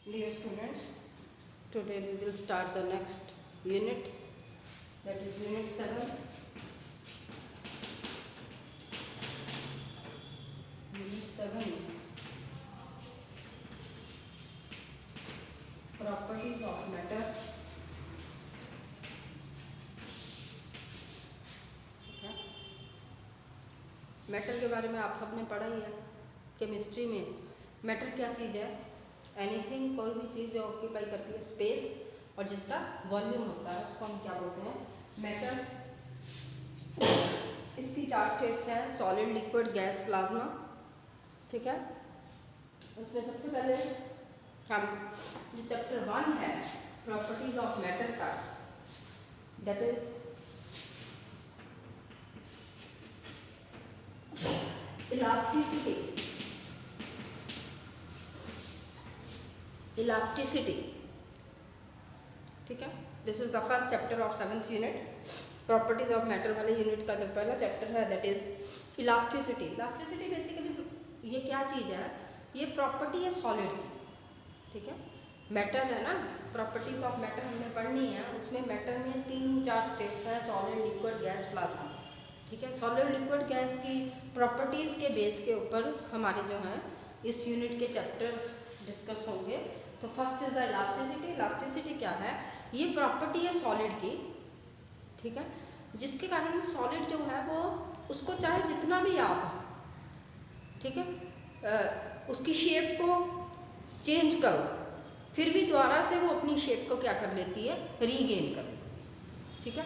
Dear students, today we will start the next unit, that is unit 7. Unit 7, properties of matter. Matter के बारे में आप सबने पढ़ा ही है। केमिस्ट्री में मैटर क्या चीज़ है? एनीथिंग, कोई भी चीज़ जो ऑक्यूपाई करती है स्पेस और जिसका वॉल्यूम होता है उसको हम क्या बोलते हैं? मैटर। इसकी 4 स्टेट्स हैं, सॉलिड, लिक्विड, गैस, प्लाज्मा। ठीक है, उसमें सबसे पहले हम जो चैप्टर 1 है प्रॉपर्टीज ऑफ मैटर का, दैट इज इलास्टिसिटी। ठीक है, this is the first chapter of 7th unit. Properties of matter वाले यूनिट का जो पहला चैप्टर है that is elasticity. Elasticity basically ये क्या चीज़ है? ये प्रॉपर्टी है सॉलिड की। ठीक है, मैटर है ना, प्रॉपर्टीज ऑफ मैटर हमने पढ़नी है। उसमें मैटर में 3-4 स्टेट्स हैं, सॉलिड, लिक्विड, गैस, प्लाज्मा। ठीक है, सॉलिड, लिक्विड, गैस की प्रॉपर्टीज़ के बेस के ऊपर हमारे जो हैं इस यूनिट के चैप्टर्स डिस्कस होंगे। तो first is the elasticity. Elasticity क्या है? ये प्रॉपर्टी है सॉलिड की। ठीक है, जिसके कारण सॉलिड जो है वो उसको चाहे जितना भी आप, ठीक है, उसकी शेप को चेंज करो, फिर भी दोबारा से वो अपनी शेप को क्या कर लेती है? रीगेन कर लेती है। ठीक है,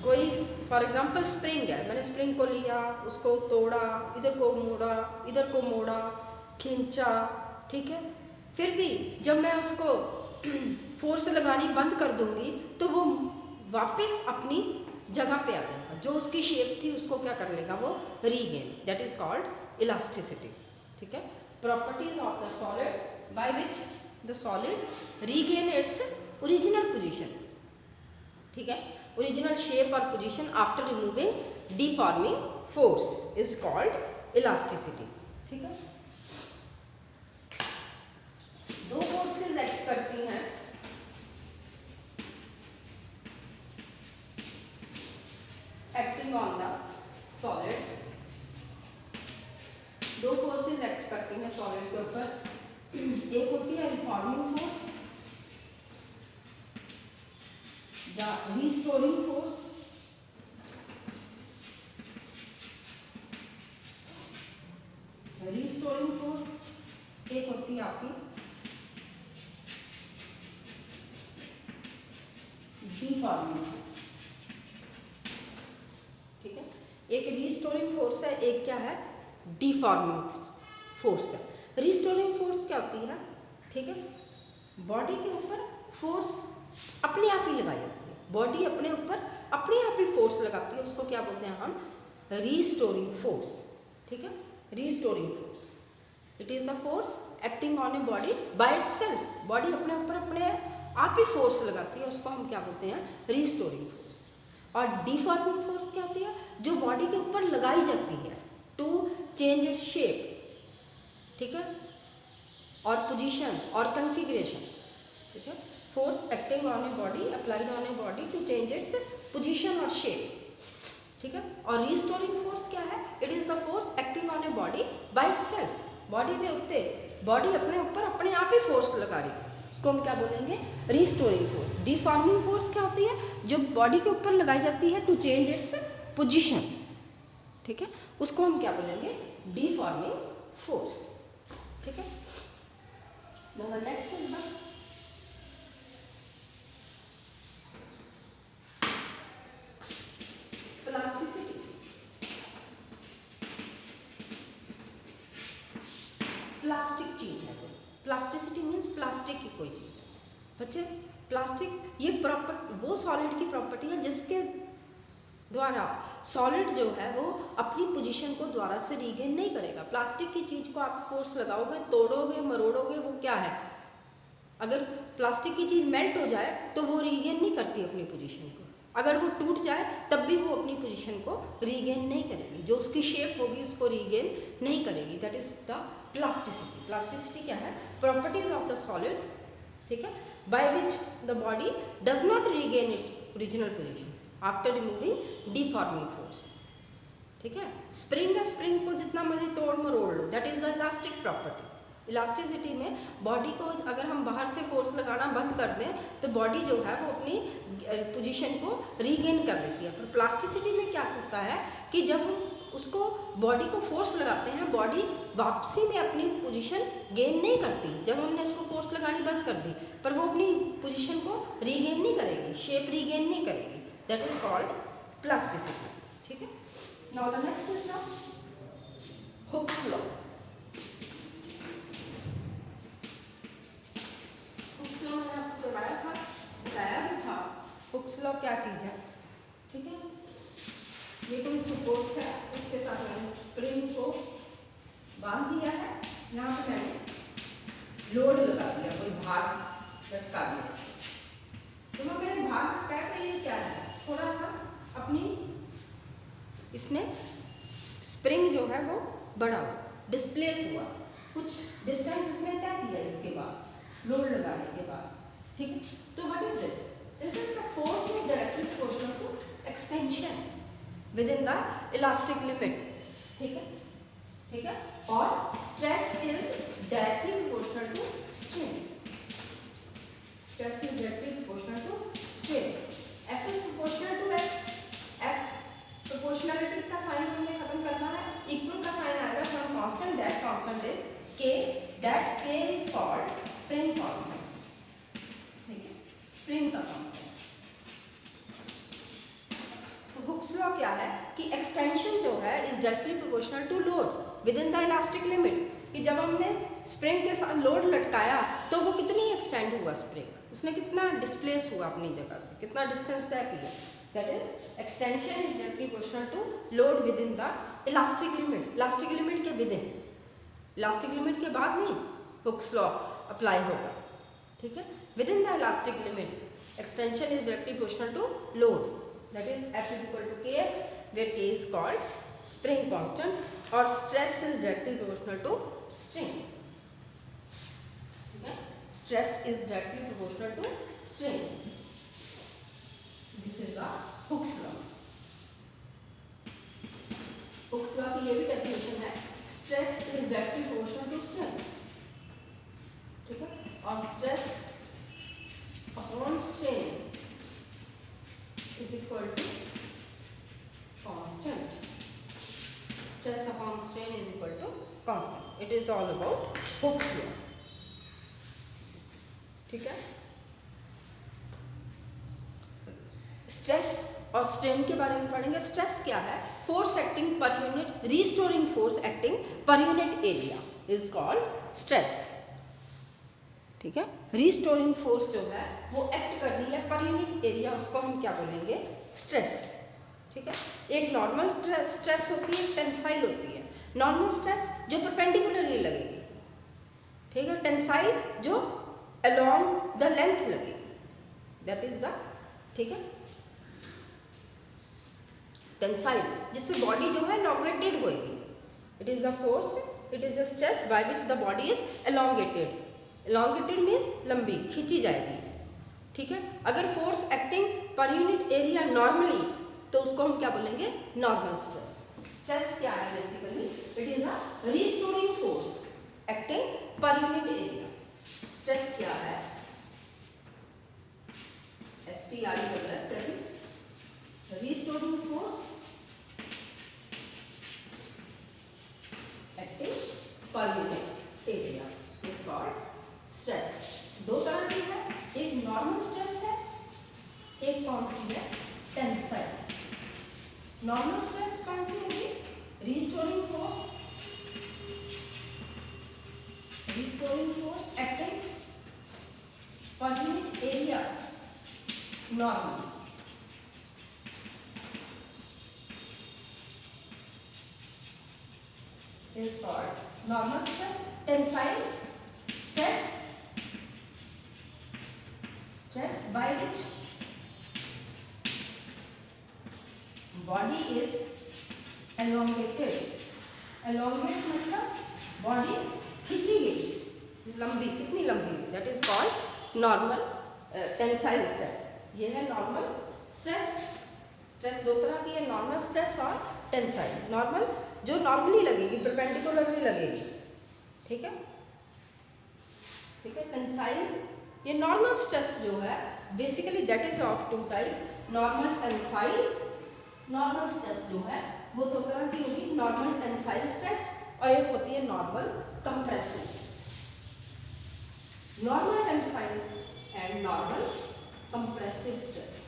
कोई फॉर एग्जांपल स्प्रिंग है, मैंने स्प्रिंग को लिया, उसको तोड़ा, इधर को मोड़ा, इधर को मोड़ा, खींचा, ठीक है, फिर भी जब मैं उसको फोर्स लगानी बंद कर दूंगी तो वो वापस अपनी जगह पे आ जाएगा। जो उसकी शेप थी उसको क्या कर लेगा? वो regain. That is called elasticity. ठीक है, properties of the solid by which the solid regain its original position. ठीक है, ओरिजिनल शेप और position after removing deforming force is called elasticity. ठीक है, दो फोर्सेस एक्ट करती हैं एक्टिंग ऑन द सॉलिड। दो फोर्सेस एक्ट करती हैं सॉलिड के ऊपर। एक होती है रिफॉर्मिंग फोर्स या रिस्टोरिंग फोर्स। रिस्टोरिंग फोर्स एक होती है आपकी डिफॉर्मिंग। ठीक है, एक रिस्टोरिंग फोर्स है, एक क्या है? डिफॉर्मिंग फोर्स है। रिस्टोरिंग फोर्स क्या होती है? ठीक है, बॉडी के ऊपर फोर्स अपने आप ही लगाई जाती है। बॉडी अपने ऊपर अपने आप ही फोर्स लगाती है, उसको क्या बोलते हैं हम? Restoring force. ठीक है, restoring force, it is the force acting on a body by itself. Body अपने ऊपर अपने आप ही फोर्स लगाती है, उसको हम क्या बोलते हैं? Restoring force. और डिफॉर्मिंग फोर्स क्या होती है? जो बॉडी के ऊपर लगाई जाती है टू चेंज इट्स शेप, ठीक है, और पोजीशन और कॉन्फ़िगरेशन। ठीक है, force acting on a body, applied on a body to change its position और शेप। ठीक है, और रिस्टोरिंग फोर्स क्या है? It is the force acting on a body by itself. Body के उत्ते बॉडी अपने ऊपर अपने आप ही फोर्स लगा रही है, उसको हम क्या बोलेंगे? Restoring force. डिफॉर्मिंग फोर्स क्या होती है? जो बॉडी के ऊपर लगाई जाती है टू चेंज इट्स पोजीशन। ठीक है, उसको हम क्या बोलेंगे? Deforming force. ठीक है, now next is the plasticity. Plastic चीज है कोई। प्लास्टिसिटी मीन्स प्लास्टिक की कोई चीज है। बच्चे, प्लास्टिक ये वो सॉलिड की प्रॉपर्टी है जिसके द्वारा सॉलिड जो है वो अपनी पोजीशन को दोबारा से रीगेन नहीं करेगा। प्लास्टिक की चीज को आप फोर्स लगाओगे, तोड़ोगे, मरोड़ोगे, वो क्या है? अगर प्लास्टिक की चीज मेल्ट हो जाए तो वो रीगेन नहीं करती अपनी पोजीशन को। अगर वो टूट जाए तब भी वो अपनी पोजीशन को रीगेन नहीं करेगी, जो उसकी शेप होगी उसको रीगेन नहीं करेगी। That is the plasticity. Plasticity क्या है? प्रॉपर्टीज ऑफ द सॉलिड, ठीक है, by which the body does not regain its original position after removing deforming force, ठीक है। स्प्रिंग है, स्प्रिंग को जितना मर्जी तोड़ मरोड़ लो, that is the elastic property. Elasticity में बॉडी को अगर हम बाहर से फोर्स लगाना बंद कर दें तो बॉडी जो है वो अपनी पोजीशन को रीगेन कर लेती है। पर प्लास्टिसिटी में क्या होता है कि जब हम उसको बॉडी को फोर्स लगाते हैं, बॉडी वापसी में अपनी पोजीशन गेन नहीं करती। जब हमने उसको फोर्स लगानी बंद कर दी पर वो अपनी पोजीशन को रीगेन नहीं करेगी, शेप रीगेन नहीं करेगी। दैट इज कॉल्ड प्लास्टिसिटी, ठीक है। Now the next is the Hooke's law. मैंने आपको करवाया था, बताया भी था हुक्स लॉ क्या चीज़ है, ठीक है। ये कोई सपोर्ट है, उसके साथ मैंने स्प्रिंग को बांध दिया है, यहाँ पे मैंने लोड लगा दिया, कोई भाग लटका दिया। तो मैं मैंने भाग लटकाया तो ये क्या है, थोड़ा सा अपनी इसने स्प्रिंग जो है वो बढ़ा हुआ, डिस्प्लेस हुआ, कुछ डिस्टेंस इसने तय किया इसके बाद लोड लगाने के बाद, ठीक है। तो what is this? This is the force is directly proportional to extension with in the elastic limit, ठीक है, ठीक है। और stress is directly proportional to strain. Stress is directly proportional to strain. F is proportional to X. F proportionality का sign हमने खत्म करना है, इक्वल का साइन आएगा from constant, that constant is K, that K is called spring constant, ठीक है, spring का कांस्टेंट। तो हुक्स लॉ क्या है कि एक्सटेंशन जो है is directly proportional to load with in the elastic limit, कि जब हमने स्प्रिंग के साथ लोड लटकाया तो वो कितनी एक्सटेंड हुआ स्प्रिंग, उसने कितना डिस्प्लेस हुआ अपनी जगह से, कितना डिस्टेंस तय किया। That is extension is directly proportional to load with in the elastic limit. Elastic limit के विद इन, इलास्टिक लिमिट के बाद नहीं हुक्स लॉ अप्लाई होगा, ठीक है। With in the elastic limit extension is directly proportional to load, that is F is equal to kx where K is called spring constant और stress is directly proportional to strain, ठीक है। Stress is directly proportional to strain. This is the Hooke's law. Hooke's law की ये भी definition है, stress is directly proportional to strain, ठीक है। और stress upon strain is equal to constant. Stress upon strain is equal to constant. It is all about Hooke's law, ठीक है। Stress और स्ट्रेन के बारे में पढ़ेंगे। स्ट्रेस क्या है? Force acting per unit, restoring force acting per unit area is called stress, ठीक है। रीस्टोरिंग फोर्स जो है वो एक्ट कर रही है पर यूनिट एरिया, उसको हम क्या बोलेंगे? स्ट्रेस, ठीक है। एक नॉर्मल स्ट्रेस होती है, टेंसाइल होती है। नॉर्मल स्ट्रेस जो परपेंडिकुलरली लगेगी, ठीक है। टेंसाइल जो अलोंग द लेंथ लगेगी, दैट इज द, ठीक है, टेंसाइल, जिससे बॉडी जो है elongated होगी। It is the force, it is the stress by which the body is elongated। elongated means लंबी, खींची जाएगी, ठीक है। अगर force acting per unit area normally, तो उसको हम क्या बोलेंगे? Normal stress. स्ट्रेस क्या है basically? It is a restoring force acting per unit area. Stress क्या है? STRESS, that is restoring force acting per unit area is called stress। दो तरह की है, एक नॉर्मल स्ट्रेस है, एक कौन सी है? टेंसाइल। नॉर्मल स्ट्रेस कौन सी होगी? Restoring force, restoring force acting per unit area normal, is called normal stress। tensile stress, stress by which body is elongated, elongate मतलब बॉडी खींची गई, लंबी, कितनी लंबी, that is called normal tensile stress. ये है नॉर्मल स्ट्रेस। स्ट्रेस दो तरह की है, नॉर्मल स्ट्रेस और टेंसाइल। नॉर्मल जो नॉर्मली लगेगी, परपेंडिकुलरली लगेगी, ठीक है, ठीक है। टेंसाइल ये नॉर्मल स्ट्रेस जो है basically that is of two type, normal tensile. Normal stress जो है वो दो तरह की होगी, नॉर्मल टेंसाइल स्ट्रेस और एक होती है normal compressive. Normal tensile and normal compressive stress.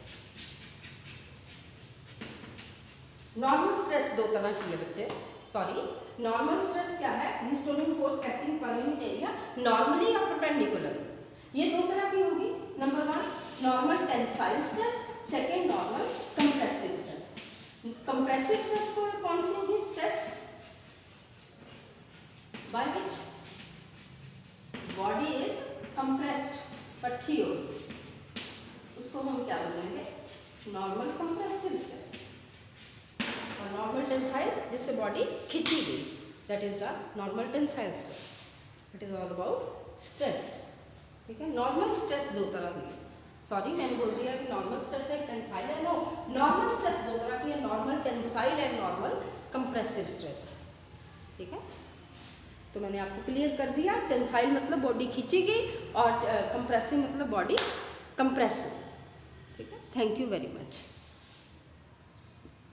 Normal stress दो तरह की है बच्चे, सॉरी, नॉर्मल स्ट्रेस क्या है, restoring force acting per unit area normally और परपेंडिकुलर, ये दो तरह की होगी। Number one normal tensile stress, second normal compressive stress. Compressive stress को कौन सी होगी, stress by which body is compressed, कठी हो, उसको हम क्या बोलेंगे, नॉर्मल कंप्रेसिव स्ट्रेस। और नॉर्मल टेंसाइल जिससे बॉडी खींची गई, that is the normal tensile stress. It is all about stress, ठीक है। नॉर्मल स्ट्रेस दो तरह की, सॉरी मैंने बोल दिया कि नॉर्मल स्ट्रेस है, टेंसाइल है, नो, नॉर्मल स्ट्रेस दो तरह की है, normal tensile and normal compressive stress, ठीक है। तो मैंने आपको क्लियर कर दिया, टेंसाइल मतलब बॉडी खींचेगी और कंप्रेसिव मतलब बॉडी कंप्रेस हो, ठीक है। Thank you very much.